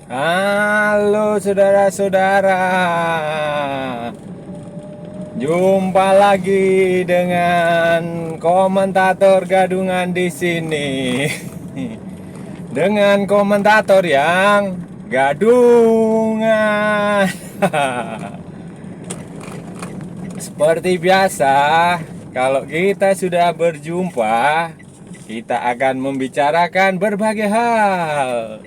Halo saudara-saudara, jumpa lagi dengan komentator gadungan di sini. Dengan komentator yang gadungan. Seperti biasa, kalau kita sudah berjumpa, kita akan membicarakan berbagai hal.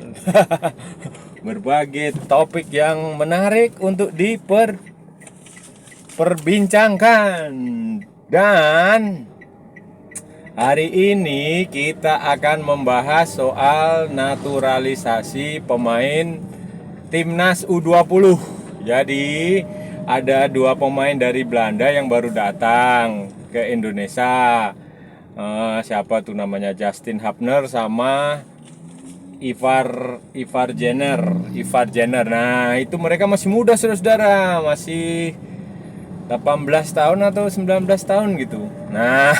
Berbagai topik yang menarik untuk diperbincangkan. Dan hari ini kita akan membahas soal naturalisasi pemain Timnas U20. Jadi ada dua pemain dari Belanda yang baru datang ke Indonesia. Siapa tuh namanya, Justin Hapner sama Ivar Jenner. Nah, itu mereka masih muda saudara-saudara, masih 18 tahun atau 19 tahun gitu. Nah,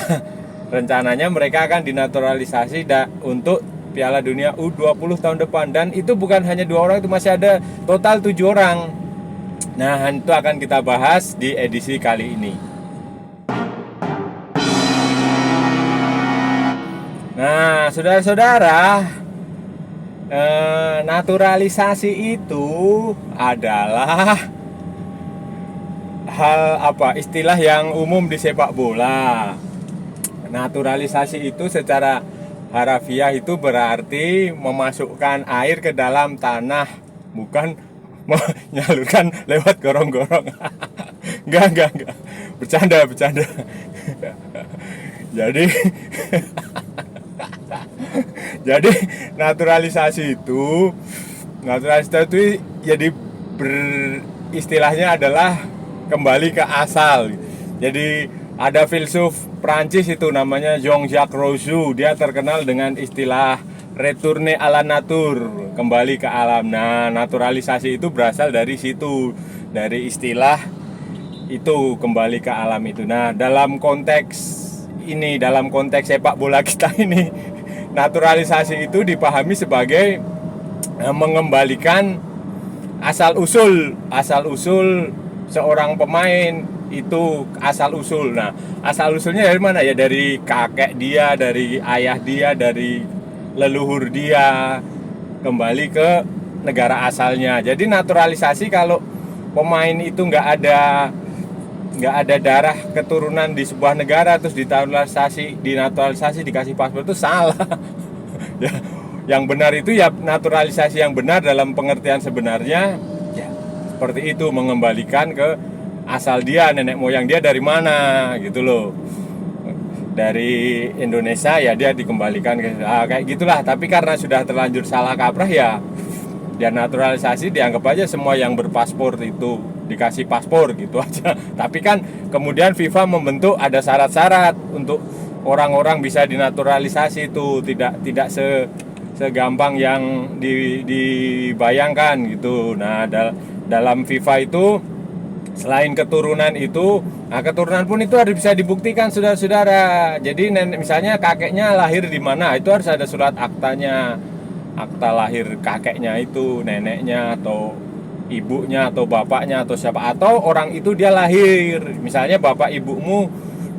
rencananya mereka akan dinaturalisasi untuk Piala Dunia U20 tahun depan. Dan itu bukan hanya 2 orang, itu masih ada total 7 orang. Nah, itu akan kita bahas di edisi kali ini. Nah, saudara-saudara, naturalisasi itu adalah istilah yang umum di sepak bola. Naturalisasi itu secara harafiah itu berarti memasukkan air ke dalam tanah, bukan menyalurkan lewat gorong-gorong. Enggak. Bercanda. Jadi Jadi naturalisasi itu jadi istilahnya adalah kembali ke asal. Jadi ada filsuf Prancis itu namanya Jean-Jacques Rousseau, dia terkenal dengan istilah retourner à la nature, kembali ke alam. Nah, naturalisasi itu berasal dari situ, dari istilah itu, kembali ke alam itu. Nah, dalam konteks sepak bola kita ini, naturalisasi itu dipahami sebagai mengembalikan asal usul seorang pemain itu, asal usul. Nah, asal usulnya dari mana ya? Dari kakek dia, dari ayah dia, dari leluhur dia, kembali ke negara asalnya. Jadi naturalisasi kalau pemain itu nggak ada darah keturunan di sebuah negara terus dinaturalisasi dikasih paspor, itu salah. Ya, yang benar itu ya naturalisasi yang benar dalam pengertian sebenarnya ya seperti itu, mengembalikan ke asal dia, nenek moyang dia dari mana gitu loh. Dari Indonesia ya dia dikembalikan ke kayak gitulah. Tapi karena sudah terlanjur salah kaprah ya naturalisasi, dianggap aja semua yang berpaspor itu dikasih paspor gitu aja. Tapi kan kemudian FIFA membentuk ada syarat-syarat untuk orang-orang bisa dinaturalisasi itu, tidak segampang yang dibayangkan gitu. Nah, dalam FIFA itu selain keturunan itu, keturunan pun itu harus bisa dibuktikan saudara-saudara. Jadi misalnya kakeknya lahir di mana, itu harus ada surat aktanya, akta lahir kakeknya itu, neneknya atau ibunya atau bapaknya atau siapa, atau orang itu dia lahir, misalnya bapak ibumu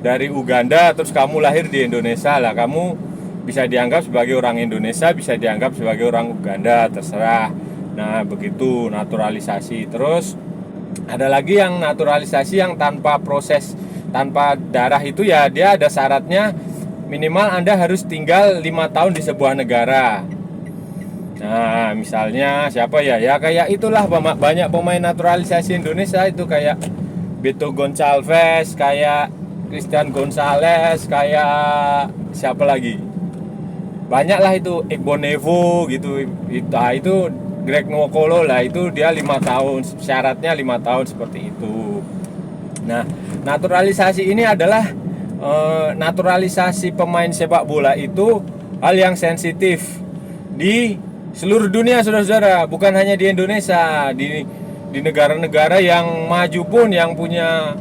dari Uganda terus kamu lahir di Indonesia, lah kamu bisa dianggap sebagai orang Indonesia, bisa dianggap sebagai orang Uganda, terserah. Nah, begitu naturalisasi. Terus ada lagi yang naturalisasi yang tanpa proses, tanpa darah itu ya, dia ada syaratnya, minimal Anda harus tinggal 5 tahun di sebuah negara. Nah, misalnya siapa ya? Ya kayak itulah, banyak pemain naturalisasi Indonesia itu, kayak Beto Gonçalves, kayak Christian Gonzalez, kayak siapa lagi? Banyak lah itu, Igbo Nevo gitu. Itu Greg Nwokolo lah, itu dia 5 tahun, syaratnya 5 tahun seperti itu. Nah, naturalisasi ini adalah naturalisasi pemain sepak bola itu hal yang sensitif di seluruh dunia saudara-saudara, bukan hanya di Indonesia, di negara-negara yang maju pun yang punya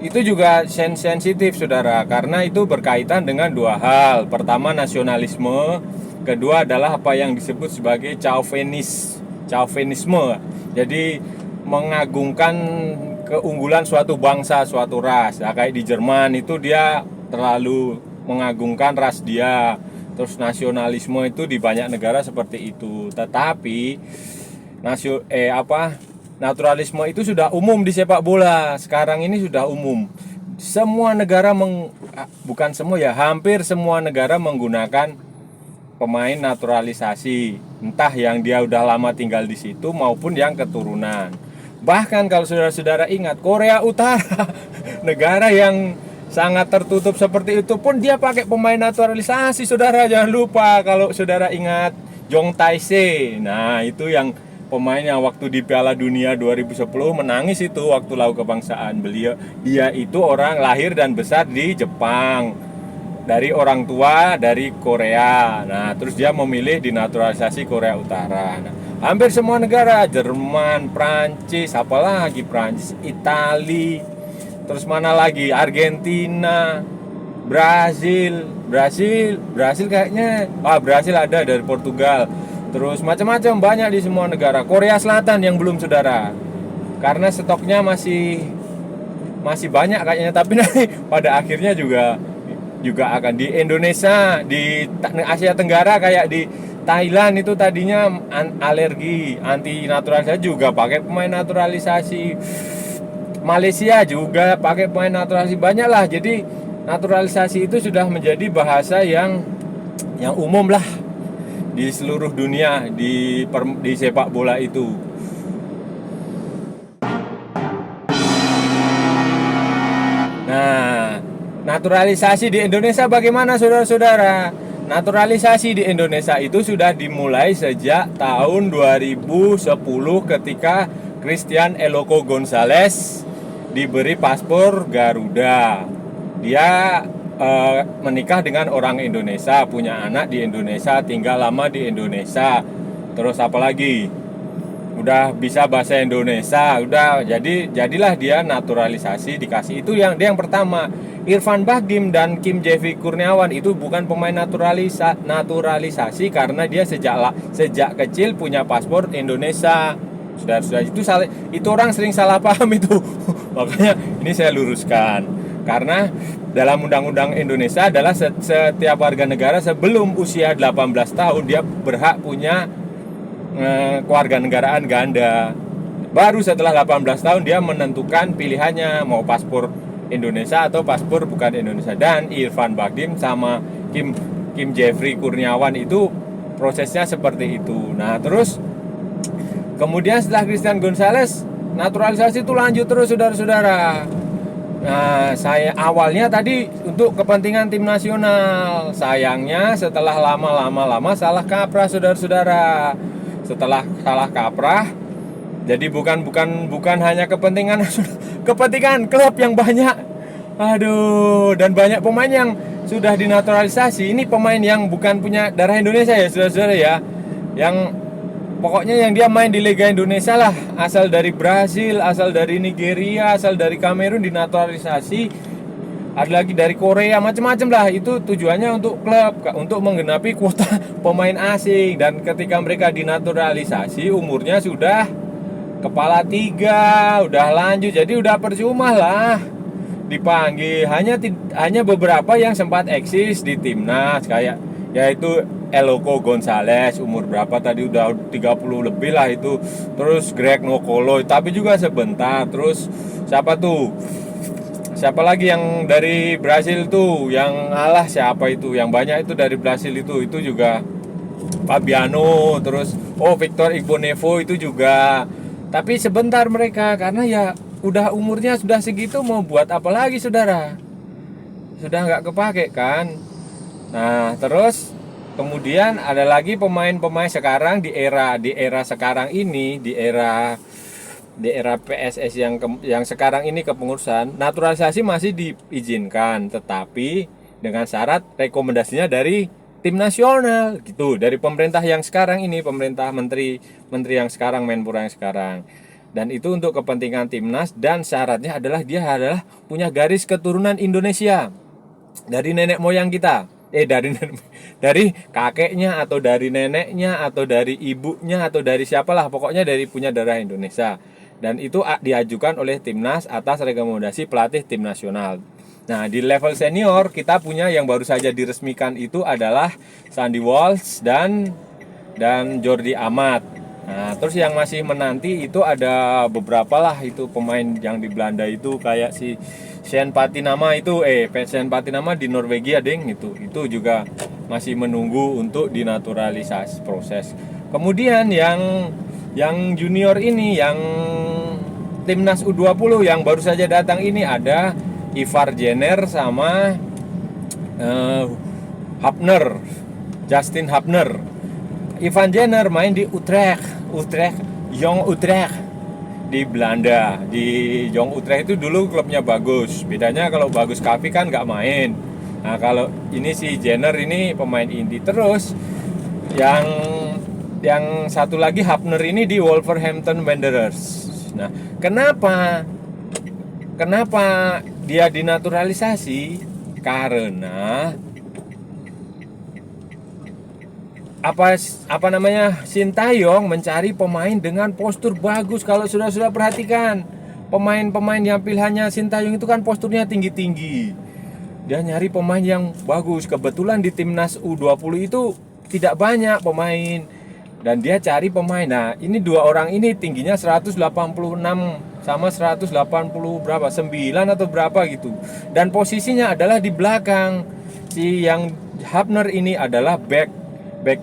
itu juga sensitif saudara, karena itu berkaitan dengan dua hal. Pertama nasionalisme, kedua adalah apa yang disebut sebagai chauvinis chauvinisme. Jadi mengagungkan keunggulan suatu bangsa, suatu ras. Nah, kayak di Jerman itu dia terlalu mengagungkan ras dia. Terus nasionalisme itu di banyak negara seperti itu. Tetapi naturalisme itu sudah umum di sepak bola. Sekarang ini sudah umum. Semua negara bukan semua ya, hampir semua negara menggunakan pemain naturalisasi, entah yang dia udah lama tinggal di situ maupun yang keturunan. Bahkan kalau saudara-saudara ingat, Korea Utara negara yang sangat tertutup seperti itu pun dia pakai pemain naturalisasi. Saudara jangan lupa, kalau saudara ingat Jong Tae-se. Nah, itu yang pemain yang waktu di Piala Dunia 2010 menangis itu waktu lagu kebangsaan. Dia itu orang lahir dan besar di Jepang, dari orang tua dari Korea. Nah, terus dia memilih dinaturalisasi Korea Utara. Nah, hampir semua negara, Jerman, Prancis, apalagi Prancis, Itali, terus mana lagi, Argentina, Brasil kayaknya, Brasil ada dari Portugal. Terus macam-macam banyak di semua negara. Korea Selatan yang belum, saudara, karena stoknya masih banyak kayaknya, tapi nanti pada akhirnya juga akan di Indonesia, di Asia Tenggara kayak di Thailand itu tadinya alergi anti naturalisasi juga pakai pemain naturalisasi. Malaysia juga pakai pemain naturalisasi, banyak lah. Jadi naturalisasi itu sudah menjadi bahasa yang umum lah di seluruh dunia di sepak bola itu. Nah, naturalisasi di Indonesia bagaimana, saudara-saudara? Naturalisasi di Indonesia itu sudah dimulai sejak tahun 2010 ketika Christian Eloko Gonzalez diberi paspor Garuda. Dia menikah dengan orang Indonesia, punya anak di Indonesia, tinggal lama di Indonesia. Terus apalagi? Udah bisa bahasa Indonesia, jadilah dia naturalisasi, dikasih. Itu dia yang pertama. Irfan Bahdim dan Kim Jeffrey Kurniawan itu bukan pemain naturalisasi karena dia sejak kecil punya paspor Indonesia. Sudah itu orang sering salah paham itu. Makanya ini saya luruskan. Karena dalam undang-undang Indonesia adalah setiap warga negara sebelum usia 18 tahun dia berhak punya kewarganegaraan ganda. Baru setelah 18 tahun dia menentukan pilihannya mau paspor Indonesia atau paspor bukan Indonesia. Dan Irfan Bahdim sama Kim Jeffrey Kurniawan itu prosesnya seperti itu. Nah, terus kemudian setelah Christian Gonzalez, naturalisasi itu lanjut terus, saudara-saudara. Nah, saya awalnya tadi untuk kepentingan tim nasional. Sayangnya setelah lama salah kaprah, saudara-saudara. Setelah salah kaprah, jadi bukan hanya kepentingan klub yang banyak. Aduh, dan banyak pemain yang sudah dinaturalisasi. Ini pemain yang bukan punya darah Indonesia ya, saudara-saudara ya. Yang pokoknya yang dia main di Liga Indonesia lah, asal dari Brasil, asal dari Nigeria, asal dari Kamerun dinaturalisasi. Ada lagi dari Korea, macam-macam lah. Itu tujuannya untuk klub, untuk menggenapi kuota pemain asing. Dan ketika mereka dinaturalisasi, umurnya sudah kepala 3, udah lanjut. Jadi udah percuma lah dipanggil. Hanya beberapa yang sempat eksis di timnas, kayak yaitu Eloko Gonzalez, umur berapa tadi, udah 30 lebih lah itu. Terus Greg Nokolo, tapi juga sebentar. Terus siapa lagi yang dari Brasil tuh, siapa itu yang banyak itu dari Brasil itu juga Fabiano. Terus Victor Igbonevo itu juga, tapi sebentar mereka, karena ya udah umurnya sudah segitu, mau buat apa lagi, saudara? Sudah nggak kepake kan. Nah, terus kemudian ada lagi pemain-pemain sekarang di era sekarang ini, di era PSS yang sekarang ini kepengurusan, naturalisasi masih diizinkan, tetapi dengan syarat rekomendasinya dari tim nasional gitu, dari pemerintah yang sekarang ini, pemerintah menteri yang sekarang, Menpora yang sekarang. Dan itu untuk kepentingan timnas, dan syaratnya adalah dia punya garis keturunan Indonesia dari nenek moyang kita. dari dari kakeknya atau dari neneknya atau dari ibunya atau dari siapalah, pokoknya dari punya darah Indonesia. Dan itu diajukan oleh timnas atas rekomendasi pelatih tim nasional. Nah, di level senior kita punya yang baru saja diresmikan itu adalah Sandy Walsh dan Jordi Amat. Nah, terus yang masih menanti itu ada beberapa lah, itu pemain yang di Belanda itu kayak si Sven Patinama itu Sven Patinama di Norwegia ding, itu juga masih menunggu untuk dinaturalisasi proses. Kemudian yang junior ini, yang timnas U20 yang baru saja datang ini, ada Ivar Jenner sama Hapner, Justin Hapner. Ivan Jenner main di Jong Utrecht di Belanda. Di Jong Utrecht itu dulu klubnya Bagus. Bedanya kalau Bagus Kavi kan nggak main. Nah, kalau ini si Jenner ini pemain inti. Terus yang satu lagi Hapner ini di Wolverhampton Wanderers. Nah, kenapa dia dinaturalisasi? Karena apa namanya, Sintayong mencari pemain dengan postur bagus. Kalau sudah perhatikan, pemain-pemain yang pilihannya Sintayong itu kan posturnya tinggi-tinggi. Dia nyari pemain yang bagus. Kebetulan di timnas U20 itu tidak banyak pemain, dan dia cari pemain. Nah, ini dua orang ini tingginya 186 sama 180 berapa, 9 atau berapa gitu. Dan posisinya adalah di belakang. Si yang Hapner ini adalah back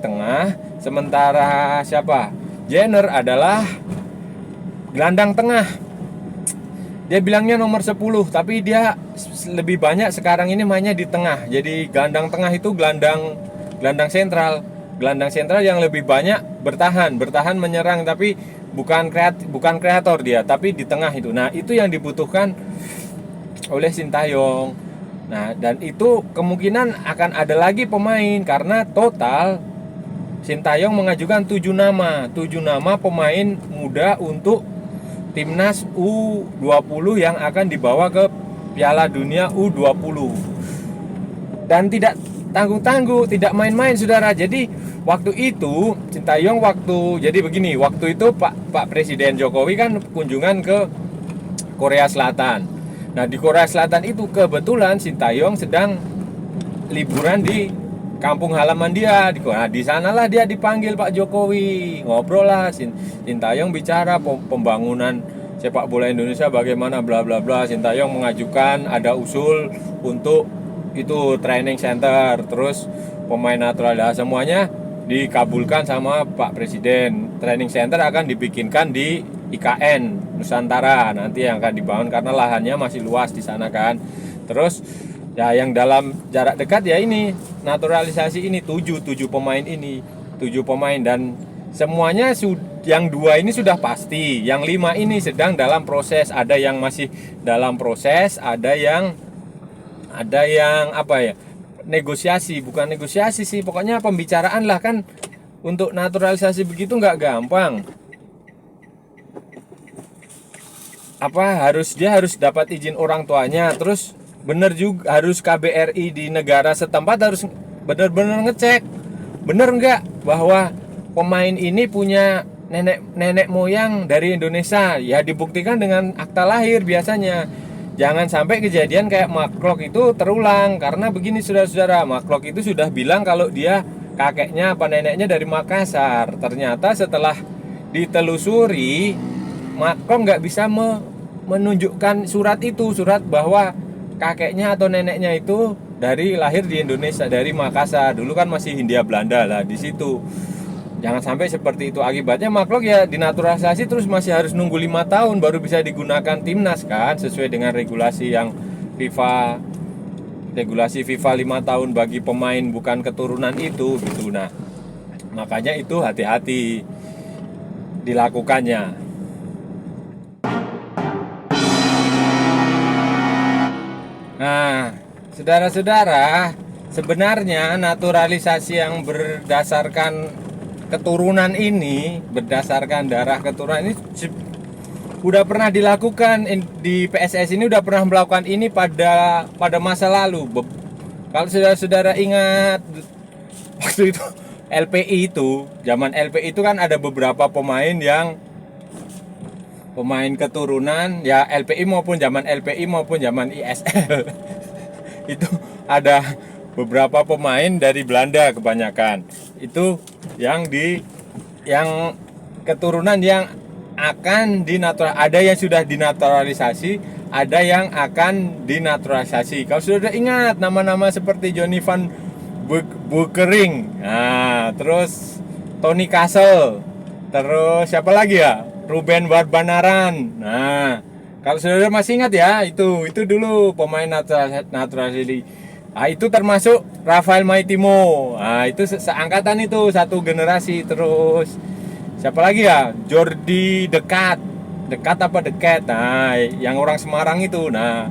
tengah, sementara siapa? Jenner adalah gelandang tengah. Dia bilangnya nomor 10, tapi dia lebih banyak sekarang ini mainnya di tengah. Jadi gelandang tengah itu gelandang sentral. Gelandang sentral yang lebih banyak bertahan menyerang, tapi bukan kreator dia, tapi di tengah itu. Nah, itu yang dibutuhkan oleh Sintayong. Nah, dan itu kemungkinan akan ada lagi pemain, karena total Sintayong mengajukan 7 nama pemain muda untuk timnas U20 yang akan dibawa ke Piala Dunia U20. Dan tidak tanggung-tanggung, tidak main-main, saudara. Jadi waktu itu Sintayong jadi begini, waktu itu Pak Presiden Jokowi kan kunjungan ke Korea Selatan. Nah, di Korea Selatan itu kebetulan Sintayong sedang liburan di kampung halaman dia. Nah, di sanalah dia dipanggil Pak Jokowi, ngobrol lah. Sintayong bicara pembangunan sepak bola Indonesia bagaimana, bla bla bla. Sintayong mengajukan ada usul untuk itu training center, terus pemain natural, semuanya dikabulkan sama Pak Presiden. Training center akan dibikinkan di IKN Nusantara nanti yang akan dibangun, karena lahannya masih luas di sana kan. Terus ya yang dalam jarak dekat ya ini naturalisasi ini 7 pemain ini, 7 pemain, dan semuanya yang 2 ini sudah pasti, yang 5 ini sedang dalam proses. Ada yang masih dalam proses, ada yang apa ya, negosiasi, bukan negosiasi sih, pokoknya pembicaraan lah kan. Untuk naturalisasi begitu nggak gampang. Dia harus dapat izin orang tuanya, terus bener juga harus KBRI di negara setempat harus benar-benar ngecek bener nggak bahwa pemain ini punya nenek moyang dari Indonesia. Ya dibuktikan dengan akta lahir biasanya. Jangan sampai kejadian kayak Mark Klok itu terulang, karena begini saudara-saudara, Mark Klok itu sudah bilang kalau dia kakeknya apa neneknya dari Makassar. Ternyata setelah ditelusuri, Mark Klok nggak bisa menunjukkan surat bahwa kakeknya atau neneknya itu dari lahir di Indonesia, dari Makassar. Dulu kan masih Hindia Belanda lah di situ. Jangan sampai seperti itu. Akibatnya Mark Klok ya dinaturalisasi, terus masih harus nunggu 5 tahun baru bisa digunakan timnas kan, sesuai dengan regulasi yang regulasi FIFA 5 tahun bagi pemain bukan keturunan itu gitu. Nah, makanya itu hati-hati dilakukannya. Nah, saudara-saudara, sebenarnya naturalisasi yang berdasarkan keturunan ini, berdasarkan darah keturunan ini udah pernah dilakukan di PSS ini, udah pernah melakukan ini pada masa lalu. Kalau saudara-saudara ingat waktu itu LPI itu, zaman LPI itu kan ada beberapa pemain keturunan ya LPI maupun zaman ISL. Itu ada beberapa pemain dari Belanda kebanyakan. Itu yang keturunan yang akan ada yang sudah dinaturalisasi, ada yang akan dinaturalisasi. Kalau sudah ingat nama-nama seperti Johnny van Beukering, nah, terus Tony Castle, terus siapa lagi ya? Ruben Warbanaran. Nah, kalau saudara masih ingat ya, itu dulu pemain naturalisasi. Nah, itu termasuk Rafael Maitimo. Nah, itu seangkatan itu, satu generasi. Terus siapa lagi ya? Jordi Dekat apa Deket. Nah, yang orang Semarang itu. Nah,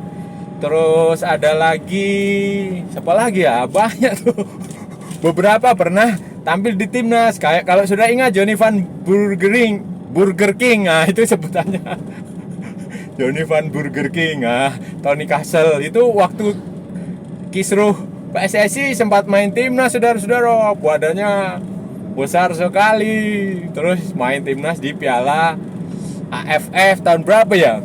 terus ada lagi siapa lagi ya? Banyak tuh. Beberapa pernah tampil di timnas. Kayak kalau sudah ingat Johnny van Burger King. Nah, itu sebutannya. Johnny van Burger King. Nah, Tony Castle itu waktu Kisruh PSSI sempat main timnas, saudara-saudara. Badannya besar sekali. Terus main timnas di Piala AFF tahun berapa ya?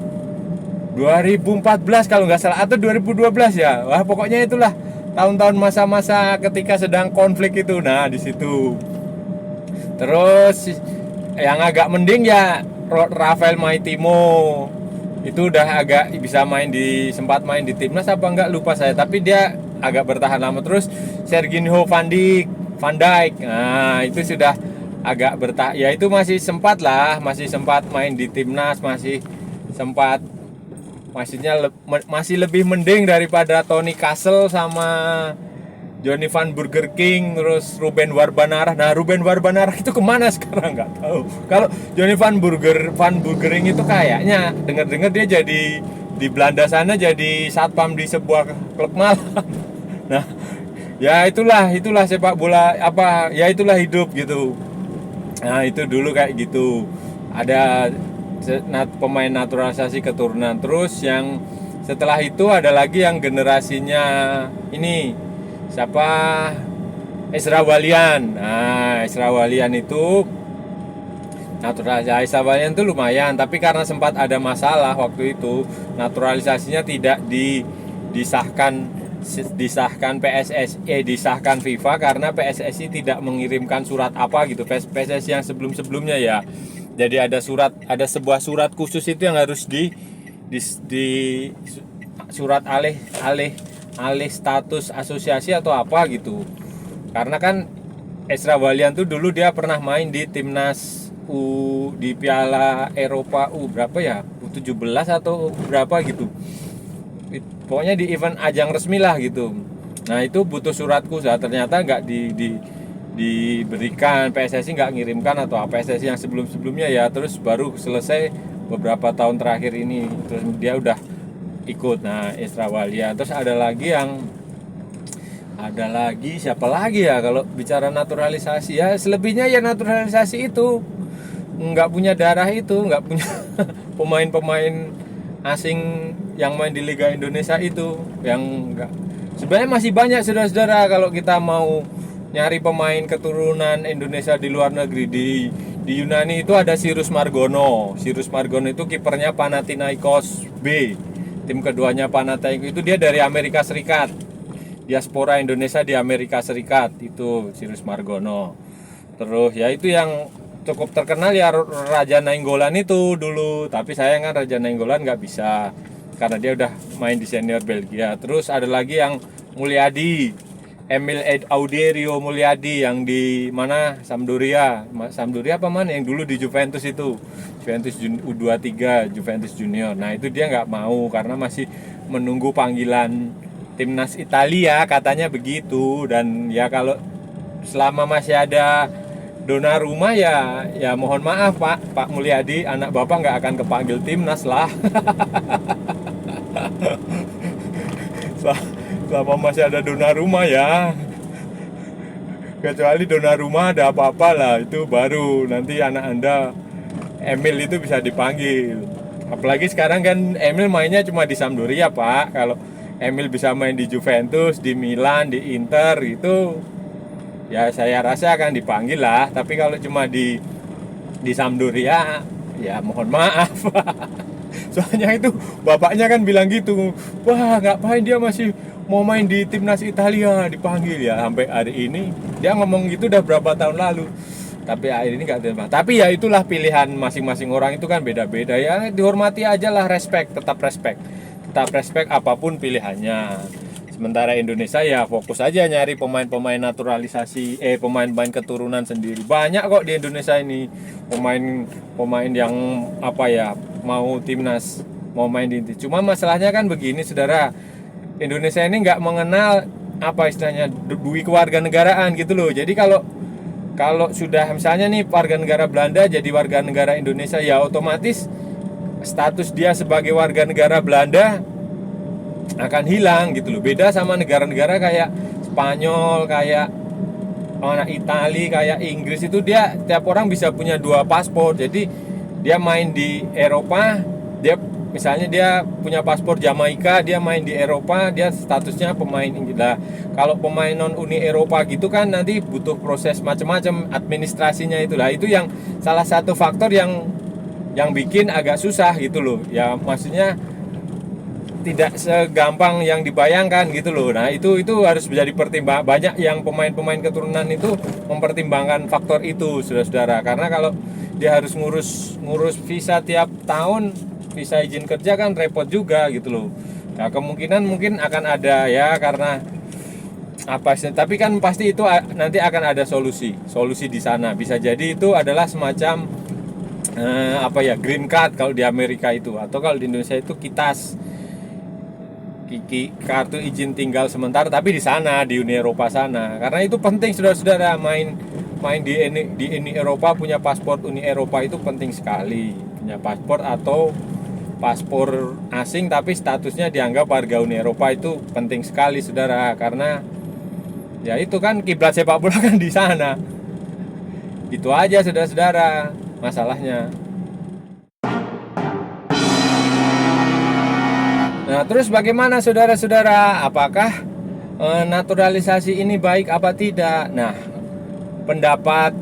2014 kalau nggak salah, atau 2012 ya. Wah, pokoknya itulah tahun-tahun masa-masa ketika sedang konflik itu. Nah, di situ. Terus yang agak mending ya Rafael Maitimo. Itu udah agak bisa sempat main di timnas apa enggak lupa saya, tapi dia agak bertahan lama. Terus Serginho van Dijk. Nah, itu sudah agak bertahan. Ya itu masih sempat main di timnas, masih sempat, masih lebih mending daripada Tony Castle sama Johnny van Burger King, terus Ruben Warbanaran. Nah, Ruben Warbanaran itu kemana sekarang nggak tahu. Kalau Johnny van Burgering itu kayaknya dengar-dengar dia jadi di Belanda sana jadi satpam di sebuah klub malam. Nah, ya itulah sepak bola apa ya, itulah hidup gitu. Nah, itu dulu kayak gitu. Ada pemain naturalisasi keturunan. Terus yang setelah itu ada lagi yang generasinya ini siapa? Ezra Walian. Nah, Ezra Walian itu naturalisasi. Ezra Walian itu lumayan, tapi karena sempat ada masalah waktu itu, naturalisasinya tidak disahkan PSSI, disahkan FIFA karena PSSI tidak mengirimkan surat apa gitu. PSSI yang sebelum-sebelumnya ya. Jadi ada sebuah surat khusus itu yang harus di surat alih status asosiasi atau apa gitu. Karena kan Ezra Walian tuh dulu dia pernah main di timnas di Piala Eropa berapa ya? U17 atau berapa gitu. Pokoknya di event ajang resmi lah gitu. Nah, itu butuh surat khusus. Ternyata nggak diberikan, PSSI nggak ngirimkan atau apa. PSSI yang sebelum-sebelumnya ya, terus baru selesai beberapa tahun terakhir ini. Terus dia udah ikut. Nah, Ezra Walian. Terus ada lagi siapa lagi ya kalau bicara naturalisasi ya, selebihnya ya naturalisasi itu nggak punya darah, itu nggak punya pemain-pemain asing yang main di Liga Indonesia itu yang nggak. Sebenarnya masih banyak saudara-saudara kalau kita mau nyari pemain keturunan Indonesia di luar negeri. Di Yunani itu ada Cyrus Margono itu kipernya Panathinaikos B. Tim keduanya Panathinaikos itu dia dari Amerika Serikat, diaspora Indonesia di Amerika Serikat, itu Cyrus Margono. Terus ya itu yang cukup terkenal ya Raja Nainggolan itu dulu, tapi sayang kan Raja Nainggolan nggak bisa karena dia udah main di senior Belgia. Terus ada lagi yang Mulyadi, Emil Auderio Mulyadi yang di mana Sampdoria apa mana yang dulu di Juventus itu, Juventus U23, Juventus Junior. Nah, itu dia nggak mau karena masih menunggu panggilan timnas Italia katanya begitu. Dan ya kalau selama masih ada Donnarumma ya mohon maaf Pak Mulyadi, anak Bapak nggak akan kepanggil timnas lah. Selama masih ada Donnarumma ya, kecuali Donnarumma ada apa-apa lah, itu baru nanti anak Anda Emil itu bisa dipanggil. Apalagi sekarang kan Emil mainnya cuma di Sampdoria Pak. Emil bisa main di Juventus, di Milan, di Inter itu, ya saya rasa akan dipanggil lah. Tapi kalau cuma di Sampdoria, ya mohon maaf. Soalnya itu bapaknya kan bilang gitu, wah ngapain dia masih mau main di timnas Italia dipanggil ya. Sampai hari ini dia ngomong gitu udah berapa tahun lalu, tapi akhir ini nggak terima. Tapi ya itulah pilihan masing-masing orang, itu kan beda-beda ya, dihormati aja lah, tetap respect apapun pilihannya. Sementara Indonesia ya fokus aja nyari pemain-pemain naturalisasi, pemain-pemain keturunan sendiri. Banyak kok di Indonesia ini pemain yang apa ya, mau timnas, mau main di inti. Cuma masalahnya kan begini saudara, Indonesia ini nggak mengenal apa istilahnya duit kewarganegaraan gitu loh. Jadi kalau sudah misalnya nih warga negara Belanda jadi warga negara Indonesia, ya otomatis status dia sebagai warga negara Belanda akan hilang gitu loh. Beda sama negara-negara kayak Spanyol, kayak Itali, kayak Inggris, itu dia tiap orang bisa punya 2 paspor. Jadi dia main di Eropa, dia misalnya dia punya paspor Jamaika, dia main di Eropa, dia statusnya pemain Inggris. Nah, kalau pemain non Uni Eropa gitu kan nanti butuh proses macam-macam administrasinya itulah. Itu yang salah satu faktor yang bikin agak susah gitu loh. Ya maksudnya tidak segampang yang dibayangkan gitu loh. Nah, itu harus menjadi pertimbangan. Banyak yang pemain-pemain keturunan itu mempertimbangkan faktor itu, saudara-saudara. Karena kalau dia harus ngurus visa tiap tahun, visa izin kerja kan repot juga gitu loh. Nah, kemungkinan mungkin akan ada ya, karena apa sih? Tapi kan pasti itu nanti akan ada solusi di sana. Bisa jadi itu adalah semacam green card kalau di Amerika itu, atau kalau di Indonesia itu KITAS, kartu izin tinggal sementara, tapi di sana di Uni Eropa sana. Karena itu penting saudara-saudara, main di Uni Eropa, punya paspor Uni Eropa itu penting sekali. Punya paspor atau paspor asing tapi statusnya dianggap warga Uni Eropa itu penting sekali saudara, karena ya itu kan kiblat sepak bola kan di sana. Itu aja saudara-saudara masalahnya. Nah, terus bagaimana saudara-saudara? Apakah naturalisasi ini baik apa tidak? Nah, pendapat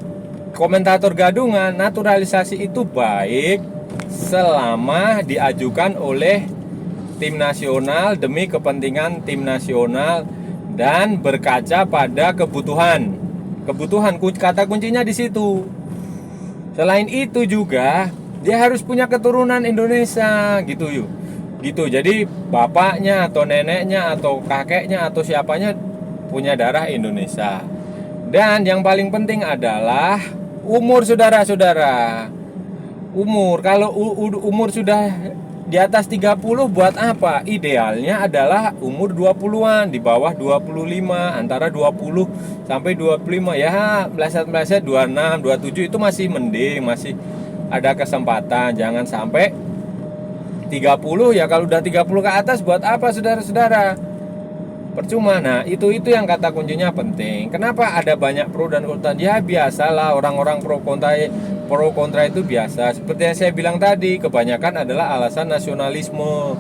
komentator gadungan, naturalisasi itu baik selama diajukan oleh tim nasional demi kepentingan tim nasional dan berkaca pada kebutuhan. Kata kuncinya di situ. Selain itu juga dia harus punya keturunan Indonesia gitu yuk. Gitu. Jadi bapaknya atau neneknya atau kakeknya atau siapanya punya darah Indonesia. Dan yang paling penting adalah umur saudara-saudara. Umur, kalau umur sudah di atas 30 buat apa? Idealnya adalah umur 20-an, di bawah 25, antara 20 sampai 25 ya, meleset-meleset 26, 27 itu masih mending, masih ada kesempatan. Jangan sampai 30 ya, kalau udah 30 ke atas buat apa saudara-saudara? Percuma. Nah, itu yang kata kuncinya penting. Kenapa ada banyak pro dan kontra? Ya biasalah, orang-orang pro kontra itu biasa. Seperti yang saya bilang tadi, kebanyakan adalah alasan nasionalisme.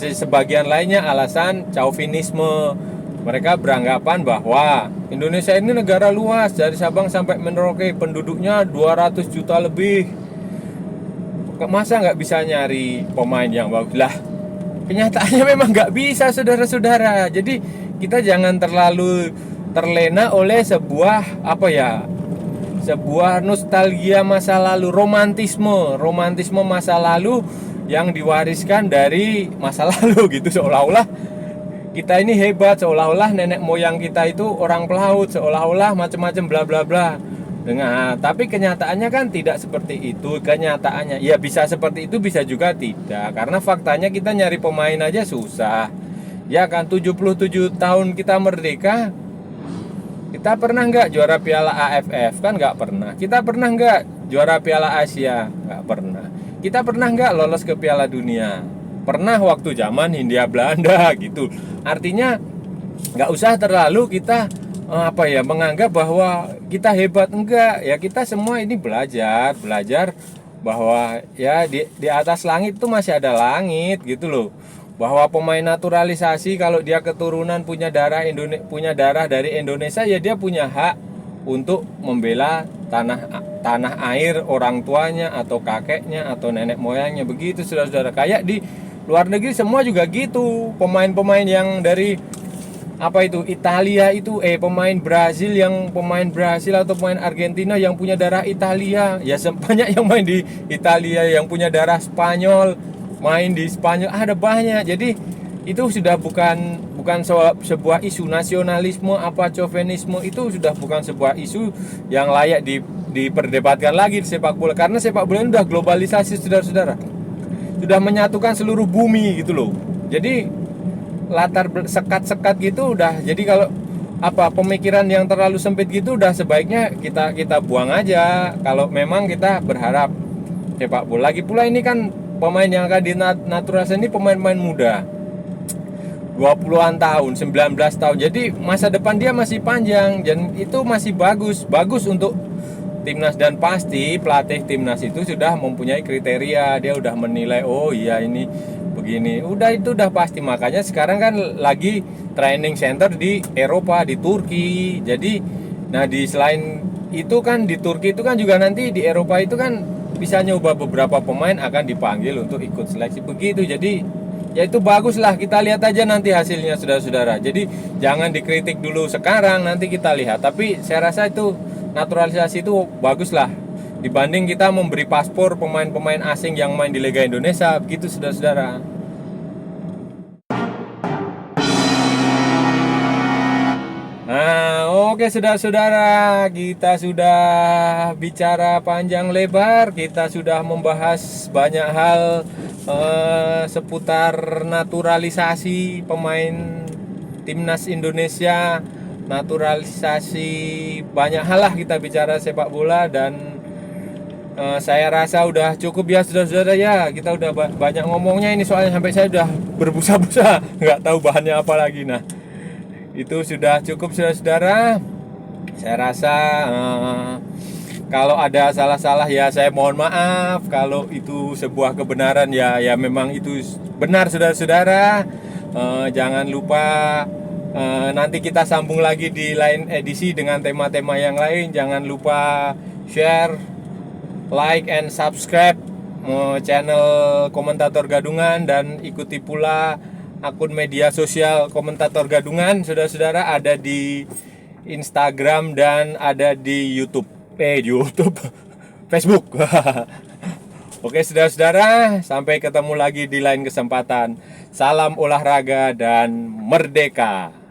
Sebagian lainnya alasan chauvinisme. Mereka beranggapan bahwa Indonesia ini negara luas, dari Sabang sampai Merauke, penduduknya 200 juta lebih. Masa nggak bisa nyari pemain yang bagus? Lah, kenyataannya memang nggak bisa saudara-saudara. Jadi kita jangan terlalu terlena oleh sebuah nostalgia masa lalu, romantisme masa lalu yang diwariskan dari masa lalu gitu. Seolah-olah kita ini hebat, seolah-olah nenek moyang kita itu orang pelaut, seolah-olah macam-macam bla bla bla. Tapi kenyataannya kan tidak seperti itu. Kenyataannya ya bisa seperti itu, bisa juga tidak. Karena faktanya kita nyari pemain aja susah. Ya kan, 77 tahun kita merdeka, kita pernah nggak juara Piala AFF? Kan nggak pernah. Kita pernah nggak juara Piala Asia? Nggak pernah. Kita pernah nggak lolos ke Piala Dunia? Pernah waktu zaman Hindia Belanda gitu. Artinya nggak usah terlalu kita menganggap bahwa kita hebat. Enggak, ya kita semua ini belajar bahwa ya di atas langit itu masih ada langit gitu loh. bahwa pemain naturalisasi kalau dia keturunan punya darah dari Indonesia, ya dia punya hak untuk membela tanah air orang tuanya atau kakeknya atau nenek moyangnya. Begitu saudara-saudara. Kayak di luar negeri semua juga gitu. Pemain-pemain yang dari Italia itu pemain Brazil atau pemain Argentina yang punya darah Italia, ya banyak yang main di Italia, yang punya darah Spanyol main di Spanyol, ada banyak. Jadi itu sudah bukan sebuah isu nasionalisme chauvinisme, itu sudah bukan sebuah isu yang layak diperdebatkan lagi di sepak bola, karena sepak bola ini sudah globalisasi, saudara-saudara, sudah menyatukan seluruh bumi gitu loh. Jadi latar sekat-sekat gitu udah, jadi kalau pemikiran yang terlalu sempit gitu udah sebaiknya kita buang aja kalau memang kita berharap sepak bola. Lagi pula ini kan pemain yang akan dinaturalisasi ini pemain-pemain muda, 20-an tahun, 19 tahun. Jadi masa depan dia masih panjang dan itu masih bagus untuk timnas, dan pasti pelatih timnas itu sudah mempunyai kriteria, dia udah menilai, oh iya ini begini, itu udah pasti. Makanya sekarang kan lagi training center di Eropa, di Turki. Jadi selain itu kan di Turki itu kan juga nanti di Eropa itu kan bisa nyoba beberapa pemain akan dipanggil untuk ikut seleksi begitu. Jadi ya itu bagus lah, kita lihat aja nanti hasilnya, saudara-saudara. Jadi jangan dikritik dulu sekarang, nanti kita lihat. Tapi saya rasa itu naturalisasi itu bagus lah dibanding kita memberi paspor pemain-pemain asing yang main di Liga Indonesia, begitu saudara-saudara. Nah, oke saudara-saudara, kita sudah bicara panjang lebar, kita sudah membahas banyak hal seputar naturalisasi pemain timnas Indonesia, naturalisasi banyak hal lah kita bicara sepak bola. Dan saya rasa udah cukup ya saudara-saudara ya, kita udah banyak ngomongnya ini, soalnya sampai saya udah berbusa-busa nggak tahu bahannya apa lagi. Nah itu sudah cukup saudara-saudara. Saya rasa kalau ada salah-salah ya saya mohon maaf. Kalau itu sebuah kebenaran ya memang itu benar saudara-saudara. Jangan lupa nanti kita sambung lagi di lain edisi dengan tema-tema yang lain. Jangan lupa share, like and subscribe channel Komentator Gadungan, dan ikuti pula akun media sosial Komentator Gadungan, saudara-saudara, ada di Instagram dan ada di YouTube Facebook. Oke saudara-saudara, sampai ketemu lagi di lain kesempatan. Salam olahraga dan merdeka.